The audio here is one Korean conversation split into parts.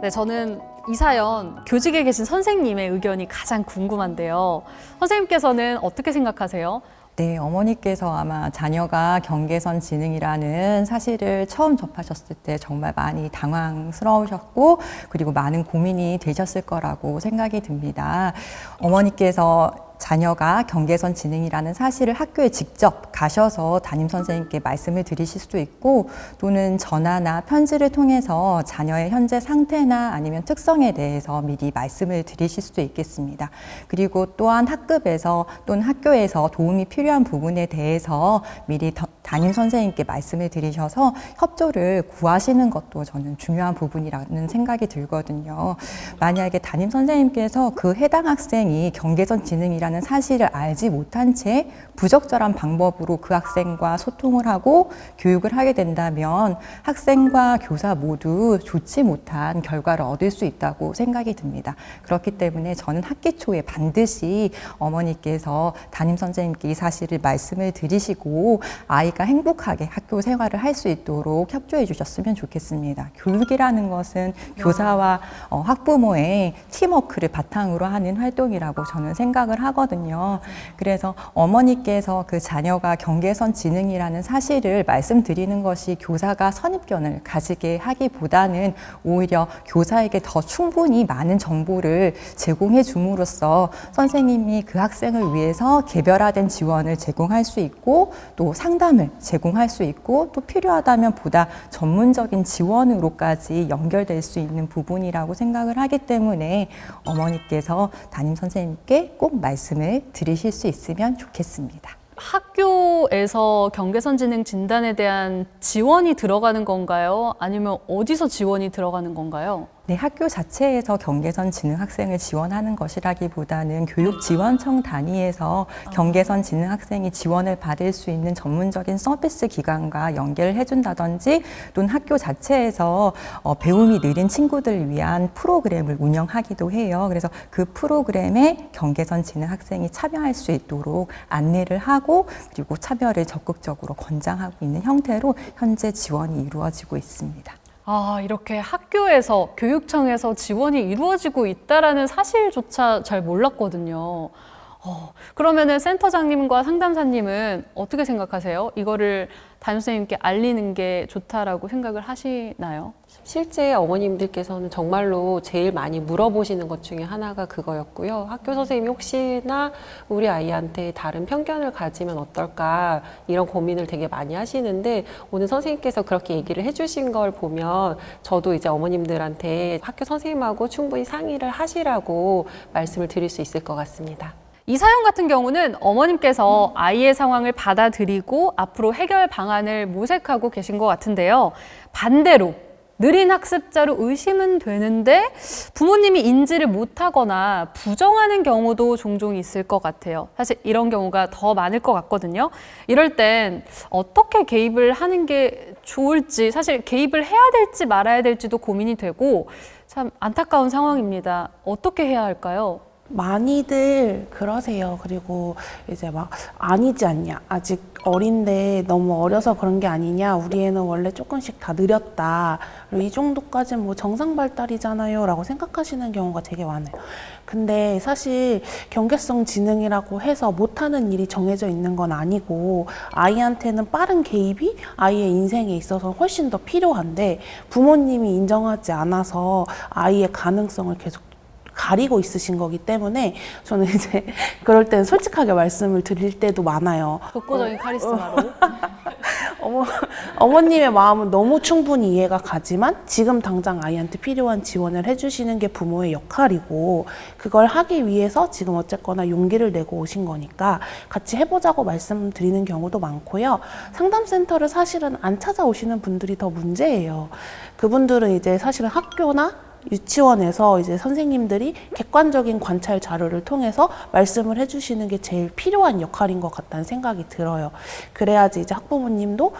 네, 저는 이 사연 교직에 계신 선생님의 의견이 가장 궁금한데요. 선생님께서는 어떻게 생각하세요? 네, 어머니께서 아마 자녀가 경계선 지능이라는 사실을 처음 접하셨을 때 정말 많이 당황스러우셨고 그리고 많은 고민이 되셨을 거라고 생각이 듭니다. 어머니께서 자녀가 경계선 지능이라는 사실을 학교에 직접 가셔서 담임 선생님께 말씀을 드리실 수도 있고 또는 전화나 편지를 통해서 자녀의 현재 상태나 아니면 특성에 대해서 미리 말씀을 드리실 수도 있겠습니다. 그리고 또한 학급에서 또는 학교에서 도움이 필요한 부분에 대해서 미리 담임 선생님께 말씀을 드리셔서 협조를 구하시는 것도 저는 중요한 부분이라는 생각이 들거든요. 만약에 담임 선생님께서 그 해당 학생이 경계선 지능이라는 사실을 알지 못한 채 부적절한 방법으로 그 학생과 소통을 하고 교육을 하게 된다면 학생과 교사 모두 좋지 못한 결과를 얻을 수 있다고 생각이 듭니다. 그렇기 때문에 저는 학기 초에 반드시 어머니께서 담임 선생님께 이 사실을 말씀을 드리시고 아이가 행복하게 학교 생활을 할 수 있도록 협조해 주셨으면 좋겠습니다. 교육이라는 것은 교사와 학부모의 팀워크를 바탕으로 하는 활동이라고 저는 생각을 하거든요. 그래서 어머니께서 그 자녀가 경계선 지능이라는 사실을 말씀드리는 것이 교사가 선입견을 가지게 하기보다는 오히려 교사에게 더 충분히 많은 정보를 제공해 줌으로써 선생님이 그 학생을 위해서 개별화된 지원을 제공할 수 있고 또 상담을 제공할 수 있고 또 필요하다면 보다 전문적인 지원으로까지 연결될 수 있는 부분이라고 생각을 하기 때문에 어머니께서 담임 선생님께 꼭 말씀을 드리실 수 있으면 좋겠습니다. 학교에서 경계선 지능 진단에 대한 지원이 들어가는 건가요? 아니면 어디서 지원이 들어가는 건가요? 네, 학교 자체에서 경계선 지능 학생을 지원하는 것이라기보다는 교육지원청 단위에서 경계선 지능 학생이 지원을 받을 수 있는 전문적인 서비스 기관과 연계를 해준다든지 또는 학교 자체에서 배움이 느린 친구들을 위한 프로그램을 운영하기도 해요. 그래서 그 프로그램에 경계선 지능 학생이 참여할 수 있도록 안내를 하고 그리고 참여를 적극적으로 권장하고 있는 형태로 현재 지원이 이루어지고 있습니다. 아, 이렇게 학교에서, 교육청에서 지원이 이루어지고 있다라는 사실조차 잘 몰랐거든요. 그러면은 센터장님과 상담사님은 어떻게 생각하세요? 이거를 담임 선생님께 알리는 게 좋다라고 생각을 하시나요? 실제 어머님들께서는 정말로 제일 많이 물어보시는 것 중에 하나가 그거였고요. 학교 선생님이 혹시나 우리 아이한테 다른 편견을 가지면 어떨까 이런 고민을 되게 많이 하시는데 오늘 선생님께서 그렇게 얘기를 해주신 걸 보면 저도 이제 어머님들한테 학교 선생님하고 충분히 상의를 하시라고 말씀을 드릴 수 있을 것 같습니다. 이 사연 같은 경우는 어머님께서 아이의 상황을 받아들이고 앞으로 해결 방안을 모색하고 계신 것 같은데요. 반대로 느린 학습자로 의심은 되는데 부모님이 인지를 못하거나 부정하는 경우도 종종 있을 것 같아요. 사실 이런 경우가 더 많을 것 같거든요. 이럴 땐 어떻게 개입을 하는 게 좋을지, 사실 개입을 해야 될지 말아야 될지도 고민이 되고 참 안타까운 상황입니다. 어떻게 해야 할까요? 많이들 그러세요. 그리고 이제 막 아니지 않냐, 아직 어린데 너무 어려서 그런 게 아니냐, 우리 애는 원래 조금씩 다 느렸다, 그리고 이 정도까지는 뭐 정상 발달이잖아요 라고 생각하시는 경우가 되게 많아요. 근데 사실 경계성 지능이라고 해서 못하는 일이 정해져 있는 건 아니고 아이한테는 빠른 개입이 아이의 인생에 있어서 훨씬 더 필요한데 부모님이 인정하지 않아서 아이의 가능성을 계속 가리고 있으신 거기 때문에 저는 이제 그럴 때는 솔직하게 말씀을 드릴 때도 많아요. 독보적인 카리스마로. 어머님의 마음은 너무 충분히 이해가 가지만 지금 당장 아이한테 필요한 지원을 해주시는 게 부모의 역할이고 그걸 하기 위해서 지금 어쨌거나 용기를 내고 오신 거니까 같이 해보자고 말씀드리는 경우도 많고요. 상담센터를 사실은 안 찾아오시는 분들이 더 문제예요. 그분들은 이제 사실은 학교나 유치원에서 이제 선생님들이 객관적인 관찰 자료를 통해서 말씀을 해주시는 게 제일 필요한 역할인 것 같다는 생각이 들어요. 그래야지 이제 학부모님도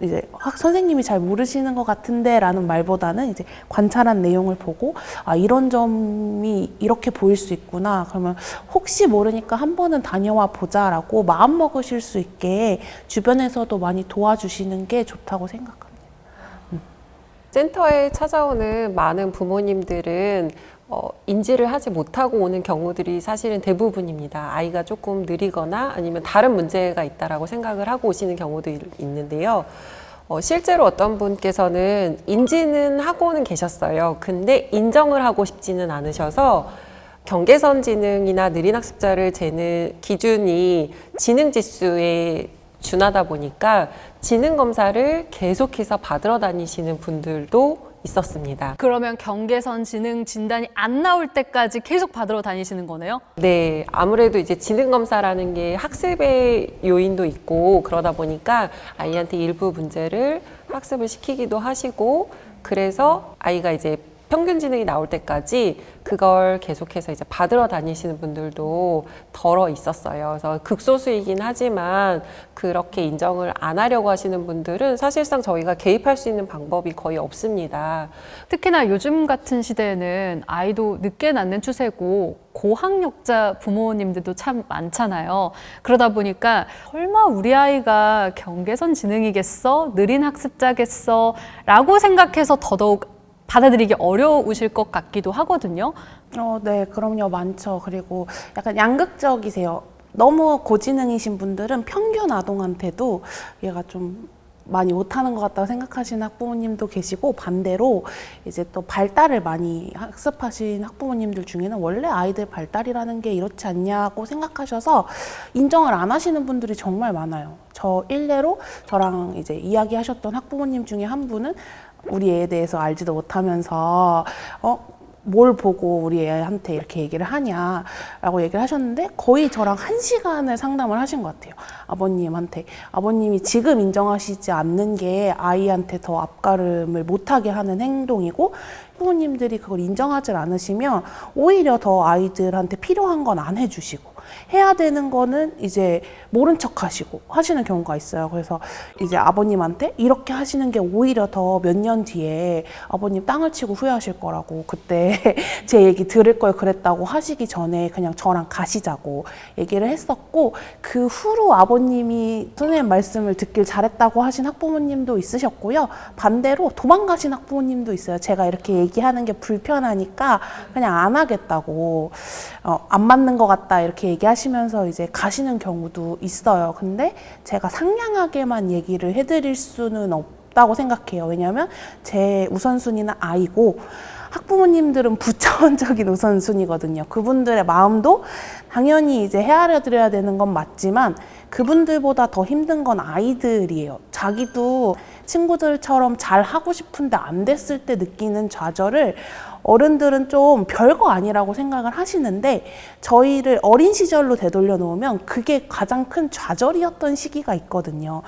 이제 선생님이 잘 모르시는 것 같은데 라는 말보다는 이제 관찰한 내용을 보고 아, 이런 점이 이렇게 보일 수 있구나. 그러면 혹시 모르니까 한 번은 다녀와 보자라고 마음 먹으실 수 있게 주변에서도 많이 도와주시는 게 좋다고 생각합니다. 센터에 찾아오는 많은 부모님들은 인지를 하지 못하고 오는 경우들이 사실은 대부분입니다. 아이가 조금 느리거나 아니면 다른 문제가 있다라고 생각을 하고 오시는 경우도 있는데요. 실제로 어떤 분께서는 인지는 하고는 계셨어요. 근데 인정을 하고 싶지는 않으셔서 경계선 지능이나 느린 학습자를 재는 기준이 지능 지수에 준하다 보니까 지능 검사를 계속해서 받으러 다니시는 분들도 있었습니다. 그러면 경계선 지능 진단이 안 나올 때까지 계속 받으러 다니시는 거네요? 네, 아무래도 이제 지능 검사라는 게 학습의 요인도 있고 그러다 보니까 아이한테 일부 문제를 학습을 시키기도 하시고 그래서 아이가 이제 평균 지능이 나올 때까지 그걸 계속해서 이제 받으러 다니시는 분들도 덜어 있었어요. 그래서 극소수이긴 하지만 그렇게 인정을 안 하려고 하시는 분들은 사실상 저희가 개입할 수 있는 방법이 거의 없습니다. 특히나 요즘 같은 시대에는 아이도 늦게 낳는 추세고 고학력자 부모님들도 참 많잖아요. 그러다 보니까 설마 우리 아이가 경계선 지능이겠어? 느린 학습자겠어? 라고 생각해서 더더욱 받아들이기 어려우실 것 같기도 하거든요. 네, 그럼요. 많죠. 그리고 약간 양극적이세요. 너무 고지능이신 분들은 평균 아동한테도 얘가 좀 많이 못하는 것 같다고 생각하시는 학부모님도 계시고 반대로 이제 또 발달을 많이 학습하신 학부모님들 중에는 원래 아이들 발달이라는 게 이렇지 않냐고 생각하셔서 인정을 안 하시는 분들이 정말 많아요. 저 일례로 저랑 이제 이야기하셨던 학부모님 중에 한 분은 우리 애에 대해서 알지도 못하면서 뭘 보고 우리 애한테 이렇게 얘기를 하냐라고 얘기를 하셨는데 거의 저랑 1시간을 상담을 하신 것 같아요. 아버님한테. 아버님이 지금 인정하시지 않는 게 아이한테 더 앞가름을 못하게 하는 행동이고 부모님들이 그걸 인정하지 않으시면 오히려 더 아이들한테 필요한 건 안 해주시고 해야 되는 거는 이제 모른 척 하시고 하시는 경우가 있어요. 그래서 이제 아버님한테 이렇게 하시는 게 오히려 더 몇 년 뒤에 아버님 땅을 치고 후회하실 거라고 그때 제 얘기 들을 걸 그랬다고 하시기 전에 그냥 저랑 가시자고 얘기를 했었고 그 후로 아버님이 선생님 말씀을 듣길 잘했다고 하신 학부모님도 있으셨고요. 반대로 도망가신 학부모님도 있어요. 제가 이렇게 얘기하는 게 불편하니까 그냥 안 하겠다고 안 맞는 것 같다 이렇게 얘기하시면서 이제 가시는 경우도 있어요. 근데 제가 상냥하게만 얘기를 해드릴 수는 없다고 생각해요. 왜냐하면 제 우선순위는 아이고 학부모님들은 부차원적인 우선순위거든요. 그분들의 마음도 당연히 이제 헤아려 드려야 되는 건 맞지만 그분들보다 더 힘든 건 아이들이에요. 자기도 친구들처럼 잘 하고 싶은데 안 됐을 때 느끼는 좌절을 어른들은 좀 별거 아니라고 생각을 하시는데 저희를 어린 시절로 되돌려 놓으면 그게 가장 큰 좌절이었던 시기가 있거든요.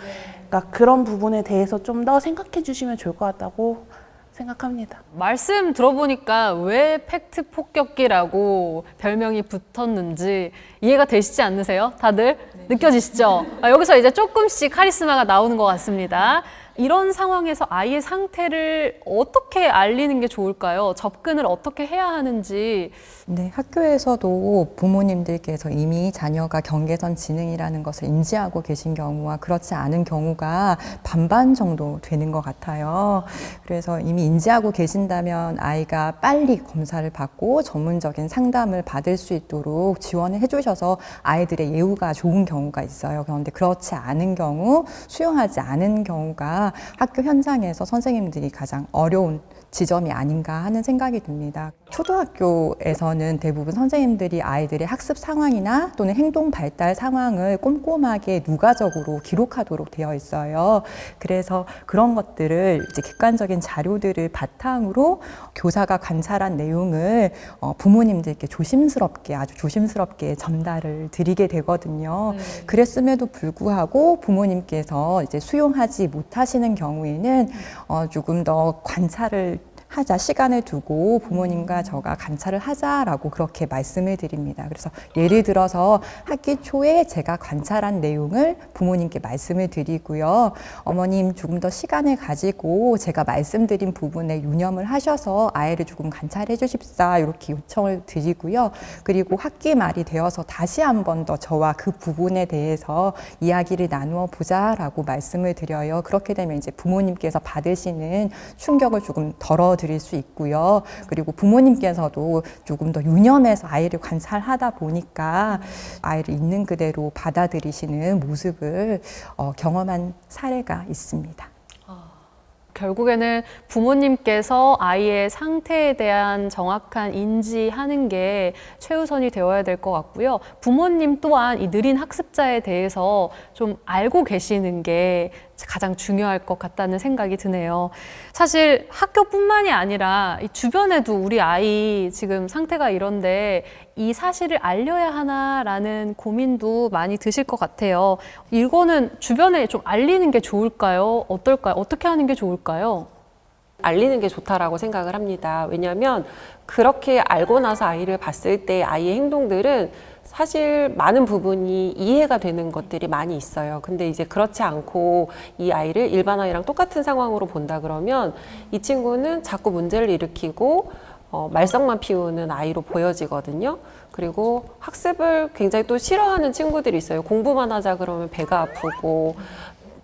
그러니까 그런 부분에 대해서 좀 더 생각해 주시면 좋을 것 같다고 생각합니다. 말씀 들어보니까 왜 팩트 폭격기라고 별명이 붙었는지 이해가 되시지 않으세요? 다들? 느껴지시죠? 여기서 이제 조금씩 카리스마가 나오는 것 같습니다. 이런 상황에서 아이의 상태를 어떻게 알리는 게 좋을까요? 접근을 어떻게 해야 하는지. 네, 학교에서도 부모님들께서 이미 자녀가 경계선 지능이라는 것을 인지하고 계신 경우와 그렇지 않은 경우가 반반 정도 되는 것 같아요. 그래서 이미 인지하고 계신다면 아이가 빨리 검사를 받고 전문적인 상담을 받을 수 있도록 지원을 해주셔서 아이들의 예후가 좋은 경우가 있어요. 그런데 그렇지 않은 경우, 수용하지 않은 경우가 학교 현장에서 선생님들이 가장 어려운 지점이 아닌가 하는 생각이 듭니다. 초등학교에서는 대부분 선생님들이 아이들의 학습 상황이나 또는 행동 발달 상황을 꼼꼼하게 누가적으로 기록하도록 되어 있어요. 그래서 그런 것들을 이제 객관적인 자료들을 바탕으로 교사가 관찰한 내용을 부모님들께 조심스럽게 아주 조심스럽게 전달을 드리게 되거든요. 그랬음에도 불구하고 부모님께서 이제 수용하지 못하시는 경우에는 조금 더 관찰을 하자, 시간을 두고 부모님과 저가 관찰을 하자라고 그렇게 말씀을 드립니다. 그래서 예를 들어서 학기 초에 제가 관찰한 내용을 부모님께 말씀을 드리고요. 어머님 조금 더 시간을 가지고 제가 말씀드린 부분에 유념을 하셔서 아이를 조금 관찰해 주십사 이렇게 요청을 드리고요. 그리고 학기 말이 되어서 다시 한 번 더 저와 그 부분에 대해서 이야기를 나누어 보자라고 말씀을 드려요. 그렇게 되면 이제 부모님께서 받으시는 충격을 조금 덜어드릴 수 있고요. 그리고 부모님께서도 조금 더 유념해서 아이를 관찰하다 보니까 아이를 있는 그대로 받아들이시는 모습을 경험한 사례가 있습니다. 결국에는 부모님께서 아이의 상태에 대한 정확한 인지하는 게 최우선이 되어야 될 것 같고요. 부모님 또한 이 느린 학습자에 대해서 좀 알고 계시는 게 가장 중요할 것 같다는 생각이 드네요. 사실 학교뿐만이 아니라 이 주변에도 우리 아이 지금 상태가 이런데 이 사실을 알려야 하나라는 고민도 많이 드실 것 같아요. 이거는 주변에 좀 알리는 게 좋을까요? 어떨까요? 어떻게 하는 게 좋을까요? 알리는 게 좋다라고 생각을 합니다. 왜냐하면 그렇게 알고 나서 아이를 봤을 때 아이의 행동들은 사실 많은 부분이 이해가 되는 것들이 많이 있어요. 근데 이제 그렇지 않고 이 아이를 일반 아이랑 똑같은 상황으로 본다 그러면 이 친구는 자꾸 문제를 일으키고 말썽만 피우는 아이로 보여지거든요. 그리고 학습을 굉장히 또 싫어하는 친구들이 있어요. 공부만 하자 그러면 배가 아프고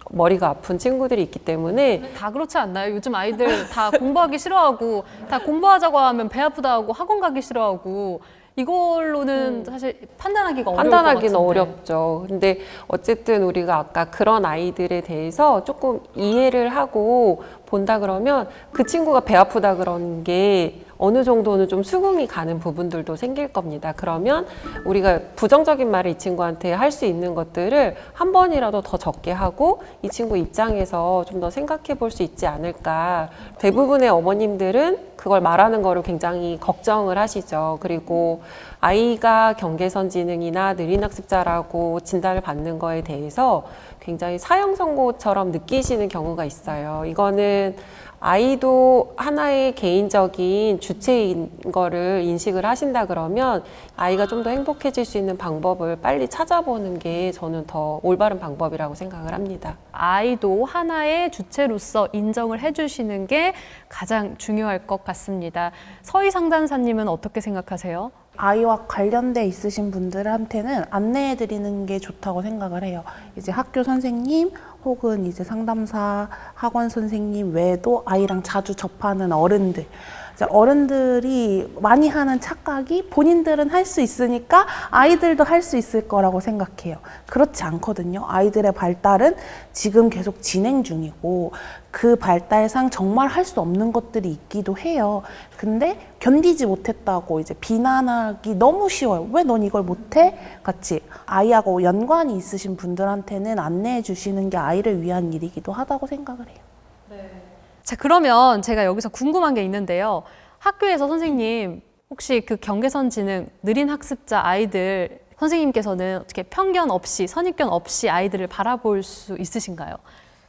머리가 아픈 친구들이 있기 때문에 다 그렇지 않나요? 요즘 아이들 다 공부하기 싫어하고 다 공부하자고 하면 배 아프다 하고 학원 가기 싫어하고 이걸로는 사실 판단하기가 어려울 것 판단하기는 같은데. 어렵죠. 근데 어쨌든 우리가 아까 그런 아이들에 대해서 조금 이해를 하고 본다 그러면 그 친구가 배 아프다 그런 게 어느 정도는 좀 수긍이 가는 부분들도 생길 겁니다. 그러면 우리가 부정적인 말을 이 친구한테 할 수 있는 것들을 한 번이라도 더 적게 하고 이 친구 입장에서 좀 더 생각해 볼 수 있지 않을까. 대부분의 어머님들은 그걸 말하는 거를 굉장히 걱정을 하시죠. 그리고 아이가 경계선 지능이나 느린 학습자라고 진단을 받는 거에 대해서 굉장히 사형 선고처럼 느끼시는 경우가 있어요. 이거는 아이도 하나의 개인적인 주체인 거를 인식을 하신다 그러면 아이가 좀 더 행복해질 수 있는 방법을 빨리 찾아보는 게 저는 더 올바른 방법이라고 생각을 합니다. 아이도 하나의 주체로서 인정을 해주시는 게 가장 중요할 것 같습니다. 서희 상담사님은 어떻게 생각하세요? 아이와 관련돼 있으신 분들한테는 안내해 드리는 게 좋다고 생각을 해요. 이제 학교 선생님 혹은 이제 상담사, 학원 선생님 외에도 아이랑 자주 접하는 어른들. 이제 어른들이 많이 하는 착각이 본인들은 할 수 있으니까 아이들도 할 수 있을 거라고 생각해요. 그렇지 않거든요. 아이들의 발달은 지금 계속 진행 중이고 그 발달상 정말 할 수 없는 것들이 있기도 해요. 근데 견디지 못했다고 이제 비난하기 너무 쉬워요. 왜 넌 이걸 못해? 같이 아이하고 연관이 있으신 분들한테는 안내해 주시는 게 아이를 위한 일이기도 하다고 생각을 해요. 자, 그러면 제가 여기서 궁금한 게 있는데요. 학교에서 선생님, 혹시 그 경계선 지능, 느린 학습자 아이들, 선생님께서는 어떻게 편견 없이, 선입견 없이 아이들을 바라볼 수 있으신가요?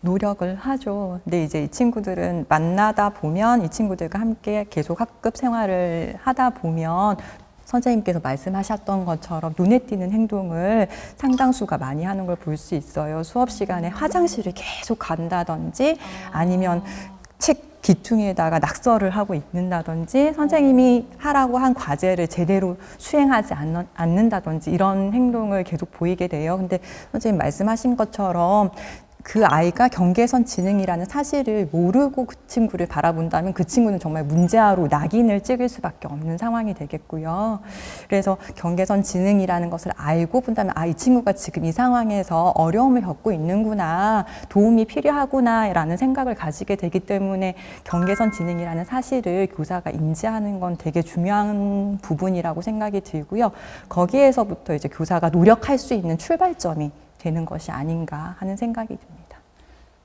노력을 하죠. 근데 이제 이 친구들은 만나다 보면 이 친구들과 함께 계속 학급 생활을 하다 보면 선생님께서 말씀하셨던 것처럼 눈에 띄는 행동을 상당수가 많이 하는 걸 볼 수 있어요. 수업 시간에 화장실을 계속 간다든지 아니면 책 귀퉁이에다가 낙서를 하고 있는다든지 선생님이 하라고 한 과제를 제대로 수행하지 않는다든지 이런 행동을 계속 보이게 돼요. 근데 선생님 말씀하신 것처럼 그 아이가 경계선 지능이라는 사실을 모르고 그 친구를 바라본다면 그 친구는 정말 문제아로 낙인을 찍을 수밖에 없는 상황이 되겠고요. 그래서 경계선 지능이라는 것을 알고 본다면 아, 이 친구가 지금 이 상황에서 어려움을 겪고 있는구나, 도움이 필요하구나 라는 생각을 가지게 되기 때문에 경계선 지능이라는 사실을 교사가 인지하는 건 되게 중요한 부분이라고 생각이 들고요. 거기에서부터 이제 교사가 노력할 수 있는 출발점이 되는 것이 아닌가 하는 생각이 듭니다.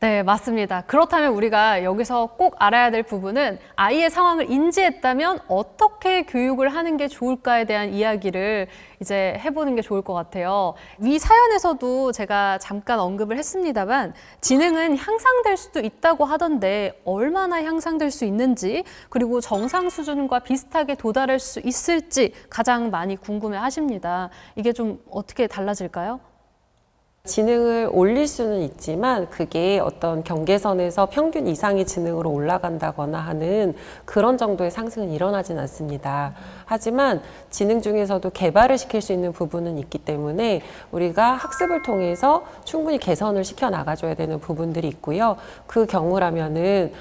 네, 맞습니다. 그렇다면 우리가 여기서 꼭 알아야 될 부분은 아이의 상황을 인지했다면 어떻게 교육을 하는 게 좋을까에 대한 이야기를 이제 해보는 게 좋을 것 같아요. 위 사연에서도 제가 잠깐 언급을 했습니다만 지능은 향상될 수도 있다고 하던데 얼마나 향상될 수 있는지 그리고 정상 수준과 비슷하게 도달할 수 있을지 가장 많이 궁금해 하십니다. 이게 좀 어떻게 달라질까요? 지능을 올릴 수는 있지만 그게 어떤 경계선에서 평균 이상의 지능으로 올라간다거나 하는 그런 정도의 상승은 일어나진 않습니다. 하지만 지능 중에서도 개발을 시킬 수 있는 부분은 있기 때문에 우리가 학습을 통해서 충분히 개선을 시켜 나가줘야 되는 부분들이 있고요. 그 경우라면은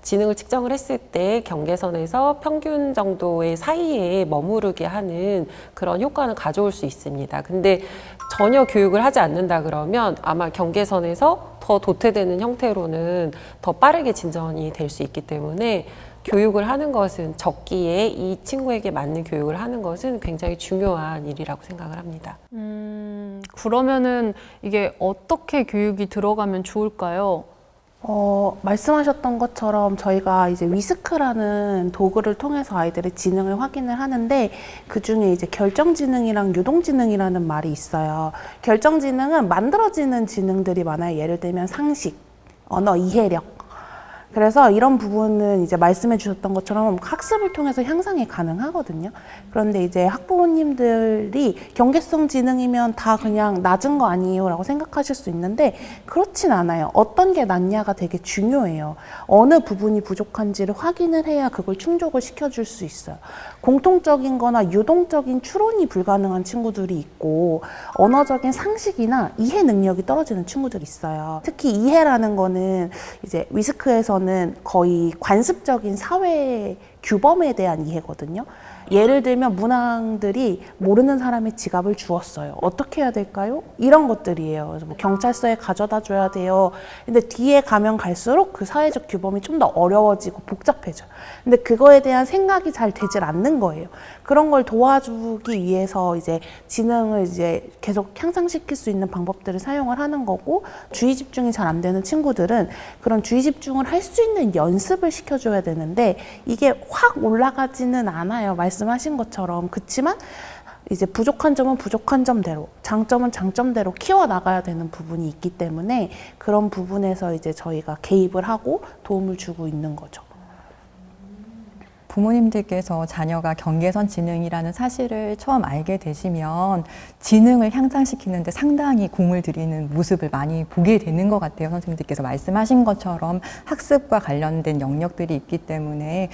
지능을 측정을 했을 때 경계선에서 평균 정도의 사이에 머무르게 하는 그런 효과는 가져올 수 있습니다. 근데 전혀 교육을 하지 않는다 그러면 아마 경계선에서 더 도태되는 형태로는 더 빠르게 진전이 될 수 있기 때문에 교육을 하는 것은 적기에 이 친구에게 맞는 교육을 하는 것은 굉장히 중요한 일이라고 생각을 합니다. 그러면은 이게 어떻게 교육이 들어가면 좋을까요? 말씀하셨던 것처럼 저희가 이제 위스크라는 도구를 통해서 아이들의 지능을 확인을 하는데 그 중에 이제 결정지능이랑 유동지능이라는 말이 있어요. 결정지능은 만들어지는 지능들이 많아요. 예를 들면 상식, 언어 이해력. 그래서 이런 부분은 이제 말씀해 주셨던 것처럼 학습을 통해서 향상이 가능하거든요. 그런데 이제 학부모님들이 경계성 지능이면 다 그냥 낮은 거 아니에요 라고 생각하실 수 있는데 그렇진 않아요. 어떤 게 낮냐가 되게 중요해요. 어느 부분이 부족한지를 확인을 해야 그걸 충족을 시켜줄 수 있어요. 공통적인 거나 유동적인 추론이 불가능한 친구들이 있고 언어적인 상식이나 이해 능력이 떨어지는 친구들이 있어요. 특히 이해라는 거는 이제 위스크에서는 거의 관습적인 사회 규범에 대한 이해거든요. 예를 들면 문항들이 모르는 사람의 지갑을 주웠어요. 어떻게 해야 될까요? 이런 것들이에요. 그래서 뭐 경찰서에 가져다 줘야 돼요. 근데 뒤에 가면 갈수록 그 사회적 규범이 좀 더 어려워지고 복잡해져요. 근데 그거에 대한 생각이 잘 되질 않는 거예요. 그런 걸 도와주기 위해서 이제 지능을 이제 계속 향상시킬 수 있는 방법들을 사용을 하는 거고 주의 집중이 잘 안 되는 친구들은 그런 주의 집중을 할 수 있는 연습을 시켜줘야 되는데 이게 확 올라가지는 않아요. 말씀하신 것처럼. 그치만 이제 부족한 점은 부족한 점대로, 장점은 장점대로 키워나가야 되는 부분이 있기 때문에 그런 부분에서 이제 저희가 개입을 하고 도움을 주고 있는 거죠. 부모님들께서 자녀가 경계선 지능이라는 사실을 처음 알게 되시면 지능을 향상시키는데 상당히 공을 들이는 모습을 많이 보게 되는 것 같아요. 선생님들께서 말씀하신 것처럼 학습과 관련된 영역들이 있기 때문에.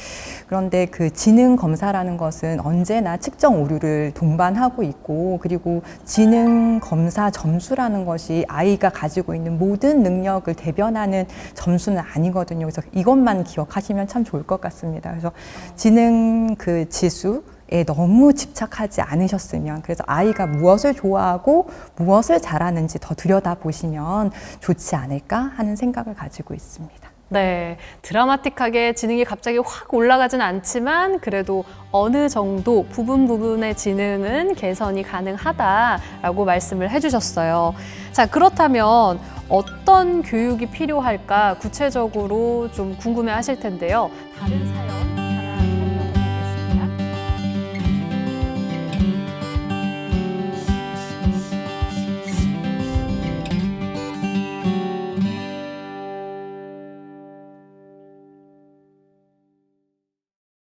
그런데 그 지능 검사라는 것은 언제나 측정 오류를 동반하고 있고 그리고 지능 검사 점수라는 것이 아이가 가지고 있는 모든 능력을 대변하는 점수는 아니거든요. 그래서 이것만 기억하시면 참 좋을 것 같습니다. 그래서 지능 그 지수에 너무 집착하지 않으셨으면 그래서 아이가 무엇을 좋아하고 무엇을 잘하는지 더 들여다보시면 좋지 않을까 하는 생각을 가지고 있습니다. 네, 드라마틱하게 지능이 갑자기 확 올라가진 않지만 그래도 어느 정도 부분의 지능은 개선이 가능하다라고 말씀을 해주셨어요. 자, 그렇다면 어떤 교육이 필요할까 구체적으로 좀 궁금해 하실 텐데요. 다른